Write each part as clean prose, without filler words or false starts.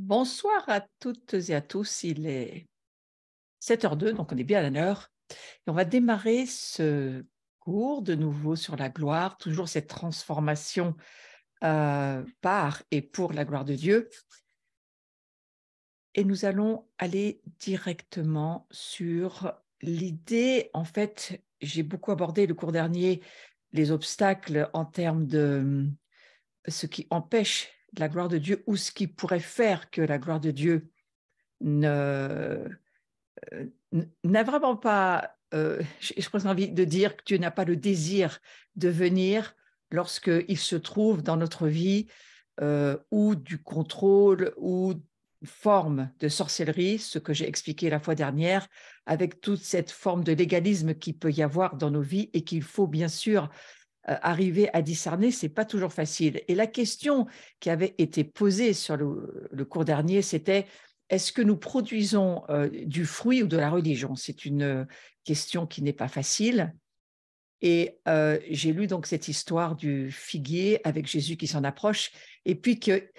Bonsoir à toutes et à tous, il est 7h02, donc on est bien à l'heure. Et on va démarrer ce cours de nouveau sur la gloire, toujours cette transformation par et pour la gloire de Dieu. Et nous allons aller directement sur l'idée, en fait, j'ai beaucoup abordé le cours dernier, les obstacles en termes de ce qui empêche la gloire de Dieu ou ce qui pourrait faire que la gloire de Dieu ne n'a vraiment pas, j'ai presque envie de dire que Dieu n'a pas le désir de venir lorsqu'il se trouve dans notre vie ou du contrôle ou forme de sorcellerie, ce que j'ai expliqué la fois dernière, avec toute cette forme de légalisme qui peut y avoir dans nos vies et qu'il faut bien sûr arriver à discerner, c'est pas toujours facile. Et la question qui avait été posée sur le cours dernier, c'était est-ce que nous produisons du fruit ou de la religion? C'est une question qui n'est pas facile. Et j'ai lu donc cette histoire du figuier avec Jésus qui s'en approche, et puis que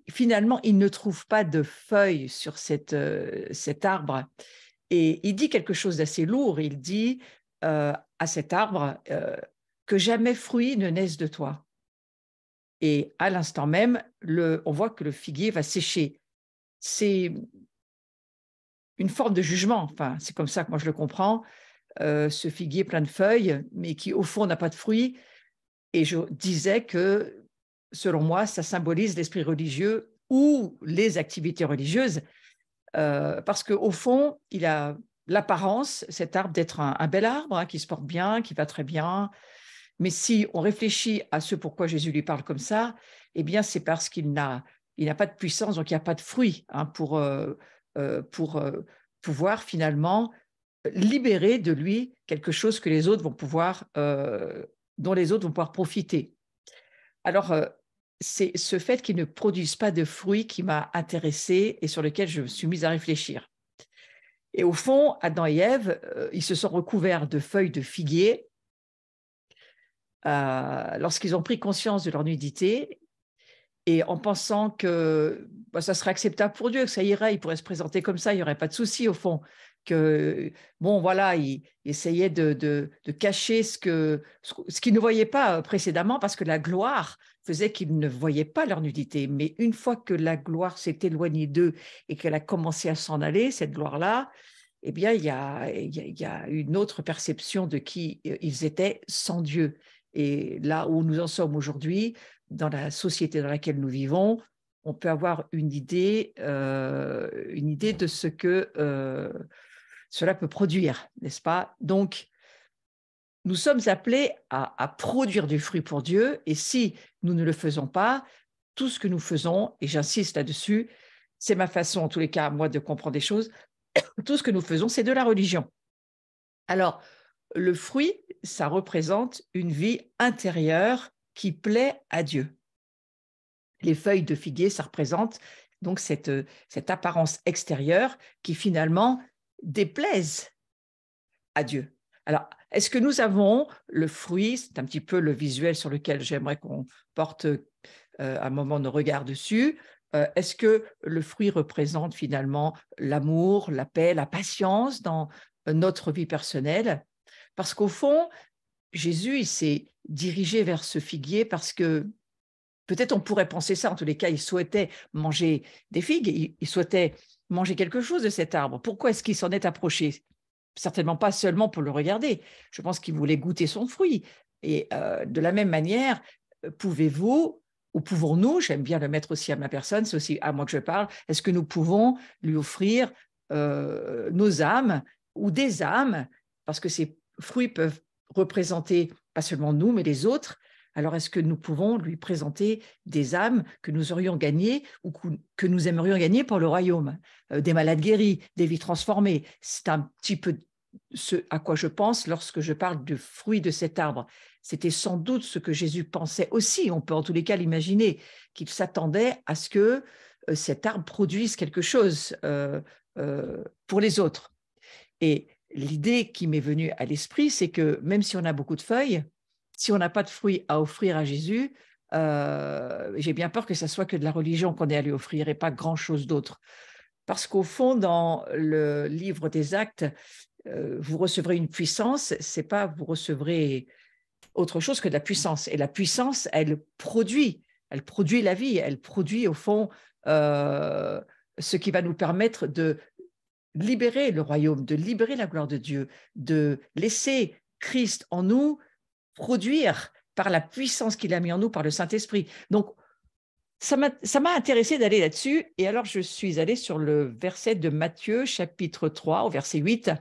finalement, il ne trouve pas de feuilles sur cet arbre. Et il dit quelque chose d'assez lourd. Il dit à cet arbre que jamais fruit ne naisse de toi. Et à l'instant même, on voit que le figuier va sécher. C'est une forme de jugement. Enfin, c'est comme ça que moi je le comprends. Ce figuier plein de feuilles, mais qui au fond n'a pas de fruits. Et je disais que, selon moi, ça symbolise l'esprit religieux ou les activités religieuses, parce qu'au fond, il a l'apparence, cet arbre, d'être un bel arbre qui se porte bien, qui va très bien. Mais si on réfléchit à ce pourquoi Jésus lui parle comme ça, eh bien, c'est parce qu'il n'a pas de puissance, donc il n'y a pas de fruit pour pouvoir finalement libérer de lui quelque chose que les autres vont pouvoir, dont les autres vont pouvoir profiter. Alors, c'est ce fait qu'ils ne produisent pas de fruits qui m'a intéressée et sur lequel je me suis mise à réfléchir. Et au fond, Adam et Ève, ils se sont recouverts de feuilles de figuier lorsqu'ils ont pris conscience de leur nudité et en pensant que ça serait acceptable pour Dieu, que ça irait, il pourrait se présenter comme ça, il n'y aurait pas de souci au fond. Que, bon, voilà, il essayait de cacher ce qu'ils ne voyaient pas précédemment parce que la gloire faisait qu'ils ne voyaient pas leur nudité. Mais une fois que la gloire s'est éloignée d'eux et qu'elle a commencé à s'en aller, cette gloire-là, eh bien, il y a une autre perception de qui ils étaient sans Dieu. Et là où nous en sommes aujourd'hui, dans la société dans laquelle nous vivons, on peut avoir une idée de ce que cela peut produire, n'est-ce pas? Donc, nous sommes appelés à produire du fruit pour Dieu, et si nous ne le faisons pas, tout ce que nous faisons, et j'insiste là-dessus, c'est ma façon, en tous les cas, moi, de comprendre des choses, tout ce que nous faisons, c'est de la religion. Alors, le fruit, ça représente une vie intérieure qui plaît à Dieu. Les feuilles de figuier, ça représente donc cette apparence extérieure qui finalement déplaise à Dieu. Alors, est-ce que nous avons le fruit, c'est un petit peu le visuel sur lequel j'aimerais qu'on porte un moment nos regards dessus, est-ce que le fruit représente finalement l'amour, la paix, la patience dans notre vie personnelle? Parce qu'au fond, Jésus, il s'est dirigé vers ce figuier parce que peut-être on pourrait penser ça, en tous les cas, il souhaitait manger des figues, il souhaitait manger quelque chose de cet arbre. Pourquoi est-ce qu'il s'en est approché? Certainement pas seulement pour le regarder. Je pense qu'il voulait goûter son fruit. Et de la même manière, pouvez-vous ou pouvons-nous, j'aime bien le mettre aussi à ma personne, c'est aussi à moi que je parle, est-ce que nous pouvons lui offrir nos âmes ou des âmes, parce que ces fruits peuvent représenter pas seulement nous, mais les autres. Alors, est-ce que nous pouvons lui présenter des âmes que nous aurions gagnées ou que nous aimerions gagner pour le royaume? Des malades guéris, des vies transformées. C'est un petit peu ce à quoi je pense lorsque je parle de fruits de cet arbre. C'était sans doute ce que Jésus pensait aussi, on peut en tous les cas l'imaginer, qu'il s'attendait à ce que cet arbre produise quelque chose pour les autres. Et l'idée qui m'est venue à l'esprit, c'est que même si on a beaucoup de feuilles, si on n'a pas de fruits à offrir à Jésus, J'ai bien peur que ça soit que de la religion qu'on est allé offrir et pas grand-chose d'autre. Parce qu'au fond, dans le livre des Actes, vous recevrez une puissance, c'est pas vous recevrez autre chose que de la puissance. Et la puissance, elle produit la vie, elle produit au fond ce qui va nous permettre de libérer le royaume, de libérer la gloire de Dieu, de laisser Christ en nous produire par la puissance qu'il a mis en nous par le Saint-Esprit. Donc, ça m'a intéressé d'aller là-dessus. Et alors, je suis allée sur le verset de Matthieu, chapitre 3, au verset 8,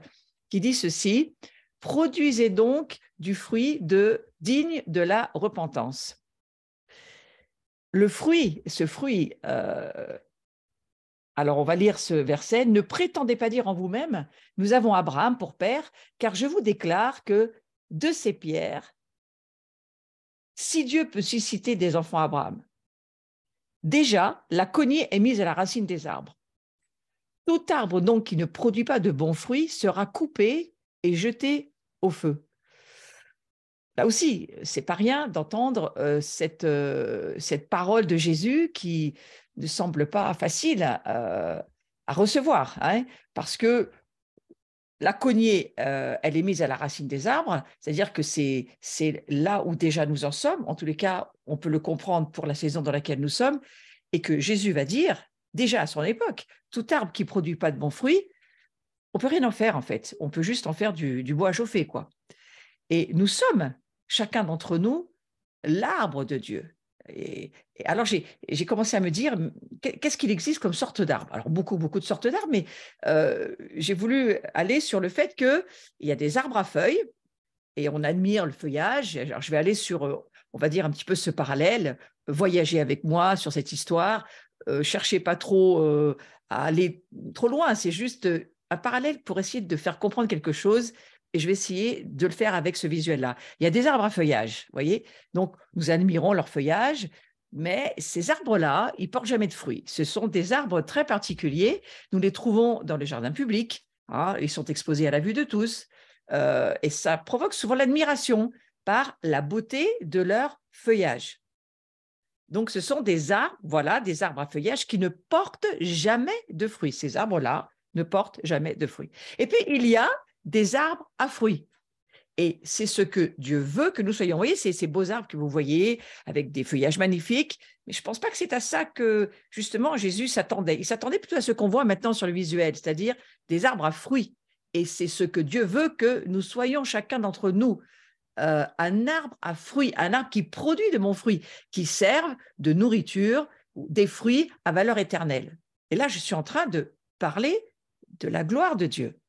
qui dit ceci: « Produisez donc du fruit digne de la repentance. » Le fruit, ce fruit, alors on va lire ce verset: « Ne prétendez pas dire en vous-même, nous avons Abraham pour père, car je vous déclare que de ces pierres, si Dieu peut susciter des enfants à Abraham, déjà, la cognée est mise à la racine des arbres. Tout arbre donc qui ne produit pas de bons fruits sera coupé et jeté au feu. » Là aussi, c'est pas rien d'entendre cette parole de Jésus qui ne semble pas facile à recevoir, hein, parce que la cognée, elle est mise à la racine des arbres, c'est-à-dire que c'est là où déjà nous en sommes. En tous les cas, on peut le comprendre pour la saison dans laquelle nous sommes, et que Jésus va dire, déjà à son époque, tout arbre qui ne produit pas de bons fruits, on ne peut rien en faire en fait. On peut juste en faire du bois à chauffer, quoi. Et nous sommes, chacun d'entre nous, l'arbre de Dieu. Et alors, j'ai commencé à me dire, qu'est-ce qu'il existe comme sorte d'arbre? Alors, beaucoup de sortes d'arbres, mais j'ai voulu aller sur le fait qu'il y a des arbres à feuilles et on admire le feuillage. Alors, je vais aller sur, on va dire, un petit peu ce parallèle, voyager avec moi sur cette histoire, cherchez pas trop à aller trop loin, c'est juste un parallèle pour essayer de faire comprendre quelque chose. Et je vais essayer de le faire avec ce visuel-là. Il y a des arbres à feuillage, vous voyez. Donc, nous admirons leur feuillage, mais ces arbres-là, ils ne portent jamais de fruits. Ce sont des arbres très particuliers. Nous les trouvons dans les jardins publics. Hein, ils sont exposés à la vue de tous. Et ça provoque souvent l'admiration par la beauté de leur feuillage. Donc, ce sont des arbres, voilà, des arbres à feuillage qui ne portent jamais de fruits. Ces arbres-là ne portent jamais de fruits. Et puis, il y a des arbres à fruits. Et c'est ce que Dieu veut que nous soyons. Vous voyez, c'est ces beaux arbres que vous voyez avec des feuillages magnifiques. Mais je ne pense pas que c'est à ça que, justement, Jésus s'attendait. Il s'attendait plutôt à ce qu'on voit maintenant sur le visuel, c'est-à-dire des arbres à fruits. Et c'est ce que Dieu veut que nous soyons, chacun d'entre nous. Un arbre à fruits, un arbre qui produit de bons fruits, qui servent de nourriture, des fruits à valeur éternelle. Et là, je suis en train de parler de la gloire de Dieu.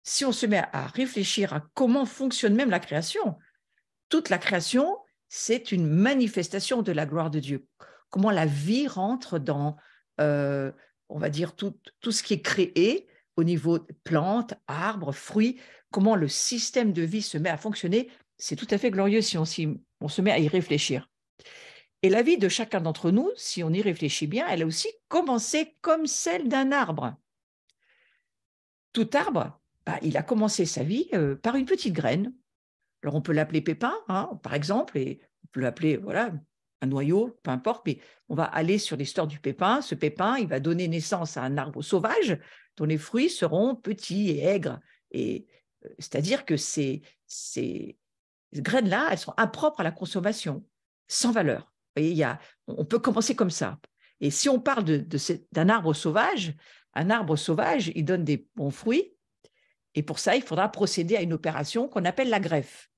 Si on se met à réfléchir à comment fonctionne même la création, toute la création, c'est une manifestation de la gloire de Dieu. Comment la vie rentre dans, on va dire, tout ce qui est créé au niveau de plantes, arbres, fruits, comment le système de vie se met à fonctionner, c'est tout à fait glorieux si on se met à y réfléchir. Et la vie de chacun d'entre nous, si on y réfléchit bien, elle a aussi commencé comme celle d'un arbre. Tout arbre, il a commencé sa vie par une petite graine. Alors, on peut l'appeler pépin, hein, par exemple, et on peut l'appeler, voilà, un noyau, peu importe, mais on va aller sur l'histoire du pépin. Ce pépin, il va donner naissance à un arbre sauvage dont les fruits seront petits et aigres. Et c'est-à-dire que ces graines-là, elles sont impropres à la consommation, sans valeur. Vous voyez, on peut commencer comme ça. Et si on parle d'un arbre sauvage, il donne des bons fruits. Et pour ça, il faudra procéder à une opération qu'on appelle la greffe.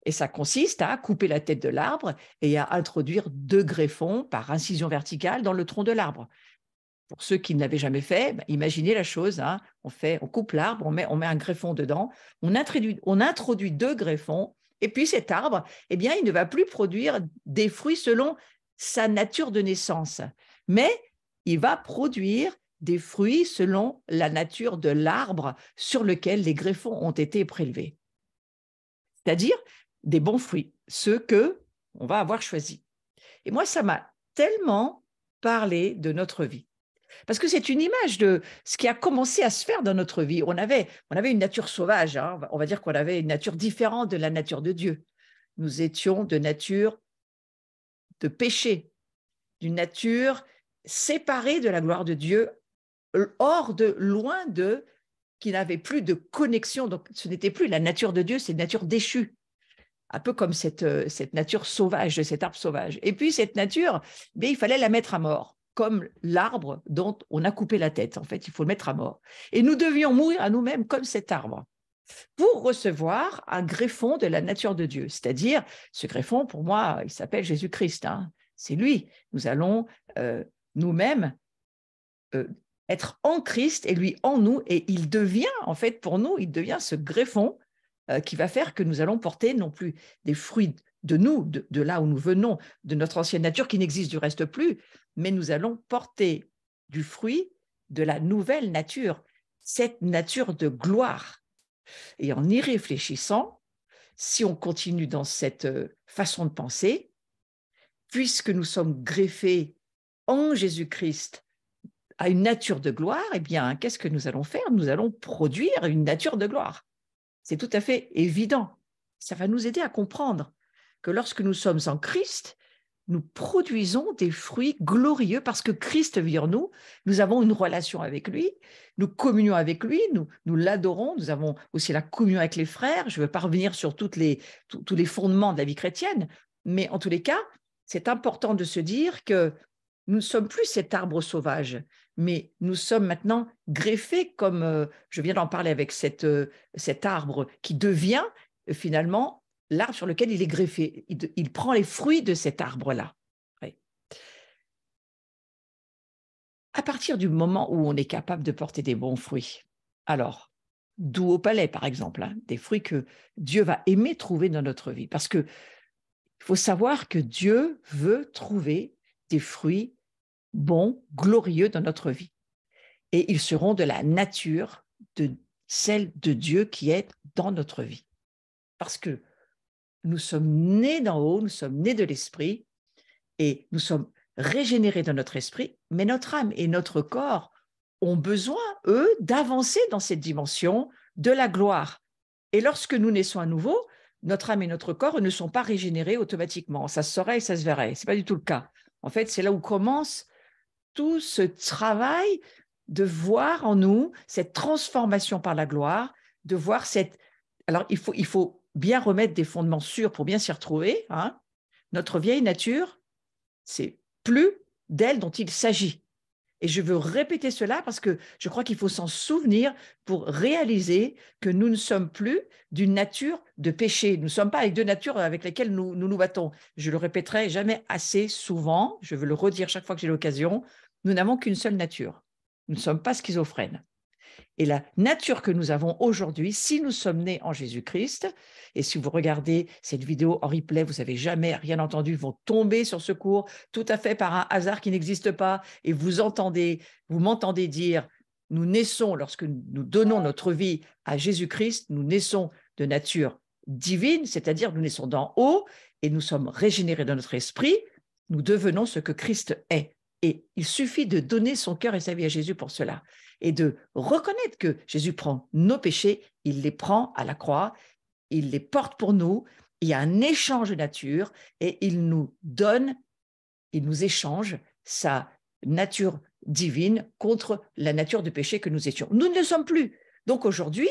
Et ça consiste à couper la tête de l'arbre et à introduire 2 greffons par incision verticale dans le tronc de l'arbre. Pour ceux qui ne l'avaient jamais fait, imaginez la chose, hein, on coupe l'arbre, on met un greffon dedans, on introduit 2 greffons, et puis cet arbre, eh bien, il ne va plus produire des fruits selon sa nature de naissance, mais il va produire des fruits selon la nature de l'arbre sur lequel les greffons ont été prélevés. C'est-à-dire des bons fruits, ceux qu'on va avoir choisis. Et moi, ça m'a tellement parlé de notre vie. Parce que c'est une image de ce qui a commencé à se faire dans notre vie. On avait une nature sauvage, hein, on va dire qu'on avait une nature différente de la nature de Dieu. Nous étions de nature de péché, d'une nature séparée de la gloire de Dieu, loin de, qui n'avait plus de connexion. Donc, ce n'était plus la nature de Dieu, c'est une nature déchue. Un peu comme cette nature sauvage, de cet arbre sauvage. Et puis, cette nature, il fallait la mettre à mort, comme l'arbre dont on a coupé la tête. En fait, il faut le mettre à mort. Et nous devions mourir à nous-mêmes comme cet arbre pour recevoir un greffon de la nature de Dieu. C'est-à-dire, ce greffon, pour moi, il s'appelle Jésus-Christ. Hein. C'est lui. Nous allons nous-mêmes être en Christ et lui en nous. Et il devient, en fait, pour nous, il devient ce greffon qui va faire que nous allons porter non plus des fruits de nous, de là où nous venons, de notre ancienne nature qui n'existe du reste plus, mais nous allons porter du fruit de la nouvelle nature, cette nature de gloire. Et en y réfléchissant, si on continue dans cette façon de penser, puisque nous sommes greffés en Jésus-Christ à une nature de gloire, eh bien, qu'est-ce que nous allons faire? Nous allons produire une nature de gloire. C'est tout à fait évident. Ça va nous aider à comprendre que lorsque nous sommes en Christ, nous produisons des fruits glorieux parce que Christ vit en nous. Nous avons une relation avec lui, nous communions avec lui, nous l'adorons. Nous avons aussi la communion avec les frères. Je ne veux pas revenir sur tous les fondements de la vie chrétienne, mais en tous les cas, c'est important de se dire que nous ne sommes plus cet arbre sauvage, mais nous sommes maintenant greffés, comme je viens d'en parler avec cet arbre qui devient finalement l'arbre sur lequel il est greffé. Il prend les fruits de cet arbre-là. Oui. À partir du moment où on est capable de porter des bons fruits, alors, doux au palais, par exemple, hein, des fruits que Dieu va aimer trouver dans notre vie. Parce qu'il faut savoir que Dieu veut trouver des fruits bons, glorieux dans notre vie. Et ils seront de la nature de celle de Dieu qui est dans notre vie. Parce que nous sommes nés d'en haut, nous sommes nés de l'esprit et nous sommes régénérés dans notre esprit, mais notre âme et notre corps ont besoin, eux, d'avancer dans cette dimension de la gloire. Et lorsque nous naissons à nouveau, notre âme et notre corps ne sont pas régénérés automatiquement. Ça se saurait et ça se verrait. Ce n'est pas du tout le cas. En fait, c'est là où commence tout ce travail de voir en nous cette transformation par la gloire, de voir cette... Alors, il faut bien remettre des fondements sûrs pour bien s'y retrouver. Hein. Notre vieille nature, c'est plus d'elle dont il s'agit. Et je veux répéter cela parce que je crois qu'il faut s'en souvenir pour réaliser que nous ne sommes plus d'une nature de péché. Nous ne sommes pas avec deux natures avec lesquelles nous battons. Je le répéterai jamais assez souvent, je veux le redire chaque fois que j'ai l'occasion, nous n'avons qu'une seule nature. Nous ne sommes pas schizophrènes. Et la nature que nous avons aujourd'hui, si nous sommes nés en Jésus-Christ, et si vous regardez cette vidéo en replay, vous n'avez jamais rien entendu, vont tomber sur ce cours tout à fait par un hasard qui n'existe pas, et vous m'entendez dire, nous naissons, lorsque nous donnons notre vie à Jésus-Christ, nous naissons de nature divine, c'est-à-dire nous naissons d'en haut, et nous sommes régénérés dans notre esprit, nous devenons ce que Christ est. Et il suffit de donner son cœur et sa vie à Jésus pour cela. Et de reconnaître que Jésus prend nos péchés, il les prend à la croix, il les porte pour nous, il y a un échange de nature et il nous donne, il nous échange sa nature divine contre la nature de péché que nous étions. Nous ne le sommes plus. Donc aujourd'hui,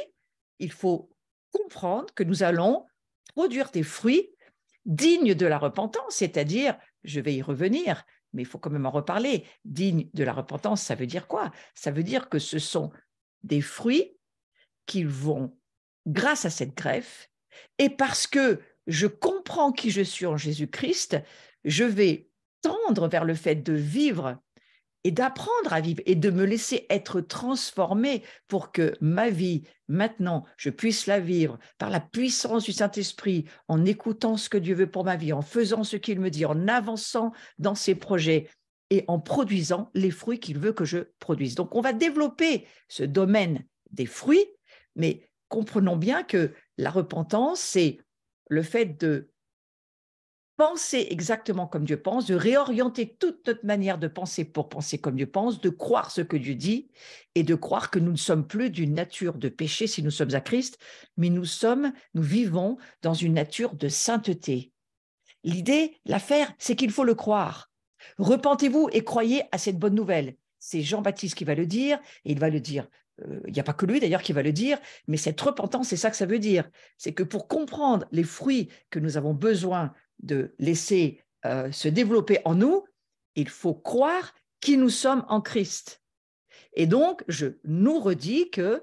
il faut comprendre que nous allons produire des fruits dignes de la repentance, c'est-à-dire, je vais y revenir, mais il faut quand même en reparler. Digne de la repentance, ça veut dire quoi? Ça veut dire que ce sont des fruits qui vont, grâce à cette greffe, et parce que je comprends qui je suis en Jésus-Christ, je vais tendre vers le fait de vivre et d'apprendre à vivre et de me laisser être transformé pour que ma vie, maintenant, je puisse la vivre par la puissance du Saint-Esprit, en écoutant ce que Dieu veut pour ma vie, en faisant ce qu'il me dit, en avançant dans ses projets et en produisant les fruits qu'il veut que je produise. Donc, on va développer ce domaine des fruits, mais comprenons bien que la repentance, c'est le fait de penser exactement comme Dieu pense, de réorienter toute notre manière de penser pour penser comme Dieu pense, de croire ce que Dieu dit et de croire que nous ne sommes plus d'une nature de péché si nous sommes à Christ, mais nous vivons dans une nature de sainteté. L'idée, l'affaire, c'est qu'il faut le croire. Repentez-vous et croyez à cette bonne nouvelle. C'est Jean-Baptiste qui va le dire, et il va le dire. Il n'y a pas que lui d'ailleurs qui va le dire, mais cette repentance, c'est ça que ça veut dire. C'est que pour comprendre les fruits que nous avons besoin de laisser se développer en nous, il faut croire qui nous sommes en Christ. Et donc, je nous redis que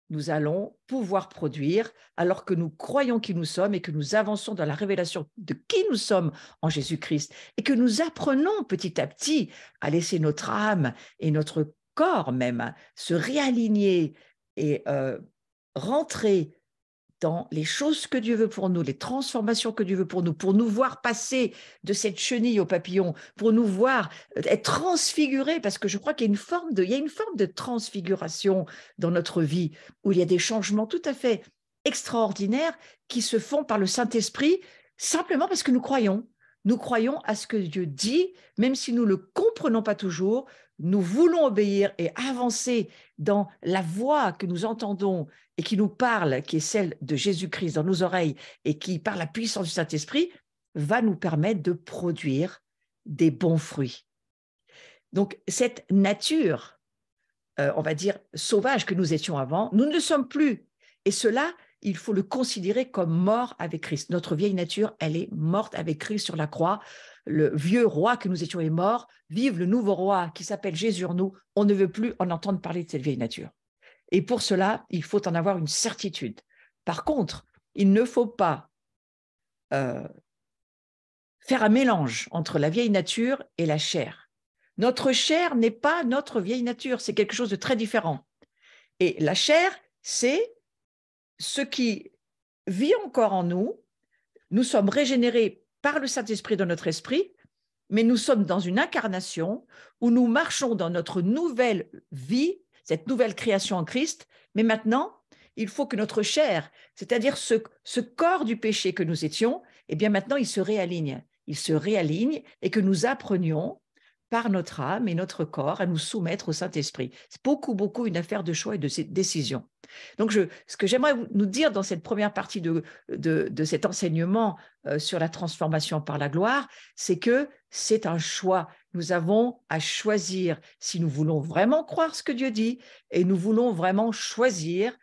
nous allons pouvoir produire alors que nous croyons qui nous sommes et que nous avançons dans la révélation de qui nous sommes en Jésus-Christ et que nous apprenons petit à petit à laisser notre âme et notre corps même se réaligner et rentrer dans les choses que Dieu veut pour nous, les transformations que Dieu veut pour nous voir passer de cette chenille au papillon, pour nous voir être transfigurés, parce que je crois qu'il y a il y a une forme de transfiguration dans notre vie, où il y a des changements tout à fait extraordinaires qui se font par le Saint-Esprit, simplement parce que nous croyons. Nous croyons à ce que Dieu dit, même si nous ne le comprenons pas toujours, nous voulons obéir et avancer dans la voix que nous entendons et qui nous parle, qui est celle de Jésus-Christ dans nos oreilles et qui, par la puissance du Saint-Esprit, va nous permettre de produire des bons fruits. Donc, cette nature, on va dire, sauvage que nous étions avant, nous ne le sommes plus. Et cela, il faut le considérer comme mort avec Christ. Notre vieille nature, elle est morte avec Christ sur la croix. Le vieux roi que nous étions est mort. Vive le nouveau roi qui s'appelle Jésus en nous. On ne veut plus en entendre parler de cette vieille nature. Et pour cela, il faut en avoir une certitude. Par contre, il ne faut pas faire un mélange entre la vieille nature et la chair. Notre chair n'est pas notre vieille nature, c'est quelque chose de très différent. Et la chair, c'est ce qui vit encore en nous. Nous sommes régénérés par le Saint-Esprit dans notre esprit, mais nous sommes dans une incarnation où nous marchons dans notre nouvelle vie, cette nouvelle création en Christ, mais maintenant, il faut que notre chair, c'est-à-dire ce corps du péché que nous étions, eh bien maintenant, il se réaligne. Il se réaligne et que nous apprenions par notre âme et notre corps à nous soumettre au Saint-Esprit. C'est beaucoup une affaire de choix et de décision. Donc, ce que j'aimerais nous dire dans cette première partie de cet enseignement sur la transformation par la gloire, c'est que c'est un choix. Nous avons à choisir si nous voulons vraiment croire ce que Dieu dit et nous voulons vraiment choisir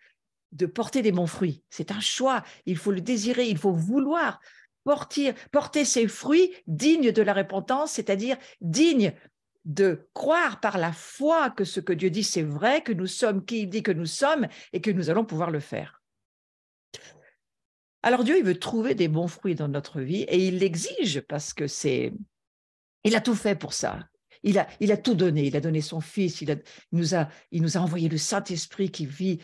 de porter des bons fruits. C'est un choix. Il faut le désirer, il faut vouloir porter ces fruits dignes de la repentance, c'est-à-dire dignes de croire par la foi que ce que Dieu dit, c'est vrai, que nous sommes qui il dit que nous sommes et que nous allons pouvoir le faire. Alors Dieu, il veut trouver des bons fruits dans notre vie et il l'exige parce que il a tout fait pour ça. Il a tout donné. Il a donné son Fils. Il nous a envoyé le Saint-Esprit qui vit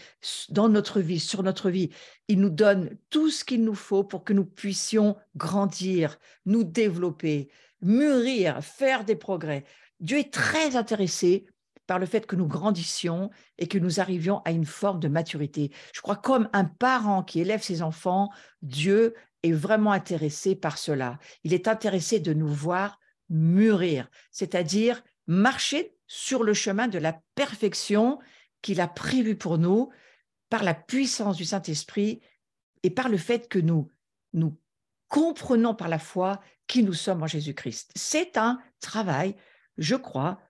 dans notre vie, sur notre vie. Il nous donne tout ce qu'il nous faut pour que nous puissions grandir, nous développer, mûrir, faire des progrès. Dieu est très intéressé par le fait que nous grandissions et que nous arrivions à une forme de maturité. Je crois comme un parent qui élève ses enfants, Dieu est vraiment intéressé par cela. Il est intéressé de nous voir mûrir, c'est-à-dire marcher sur le chemin de la perfection qu'il a prévu pour nous par la puissance du Saint-Esprit et par le fait que nous comprenons par la foi qui nous sommes en Jésus-Christ. C'est un travail, je crois,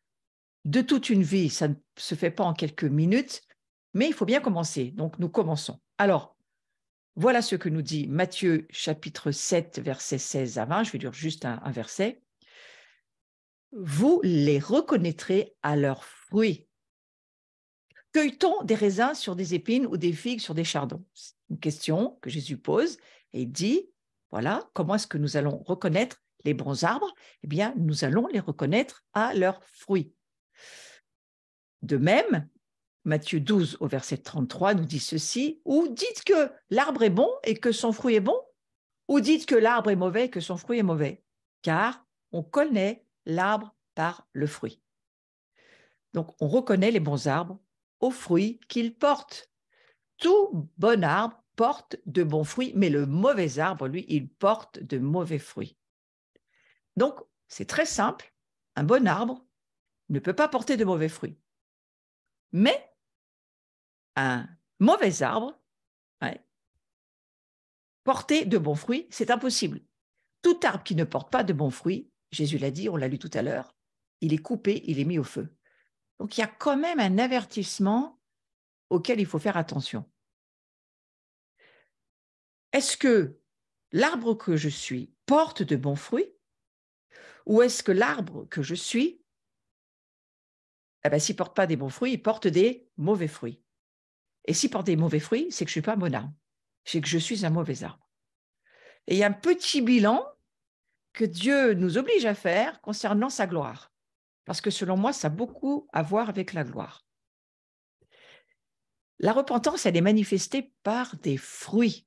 de toute une vie. Ça ne se fait pas en quelques minutes, mais il faut bien commencer. Donc, nous commençons. Alors, voilà ce que nous dit Matthieu chapitre 7, versets 16 à 20. Je vais lire juste un verset. Vous les reconnaîtrez à leurs fruits. Cueille-t-on des raisins sur des épines ou des figues sur des chardons? C'est une question que Jésus pose et il dit, voilà, comment est-ce que nous allons reconnaître les bons arbres? Eh bien, nous allons les reconnaître à leurs fruits. De même, Matthieu 12 au verset 33 nous dit ceci, ou dites que l'arbre est bon et que son fruit est bon, ou dites que l'arbre est mauvais et que son fruit est mauvais, car on connaît l'arbre par le fruit. Donc, on reconnaît les bons arbres aux fruits qu'ils portent. Tout bon arbre porte de bons fruits, mais le mauvais arbre, lui, il porte de mauvais fruits. Donc, c'est très simple. Un bon arbre ne peut pas porter de mauvais fruits. Mais un mauvais arbre, porter de bons fruits, c'est impossible. Tout arbre qui ne porte pas de bons fruits, Jésus l'a dit, on l'a lu tout à l'heure, il est coupé, il est mis au feu. Donc il y a quand même un avertissement auquel il faut faire attention. Est-ce que l'arbre que je suis porte de bons fruits ou est-ce que l'arbre que je suis, s'il ne porte pas des bons fruits, il porte des mauvais fruits. Et s'il porte des mauvais fruits, c'est que je ne suis pas un bon arbre, c'est que je suis un mauvais arbre. Et il y a un petit bilan que Dieu nous oblige à faire concernant sa gloire. Parce que selon moi, ça a beaucoup à voir avec la gloire. La repentance, elle est manifestée par des fruits.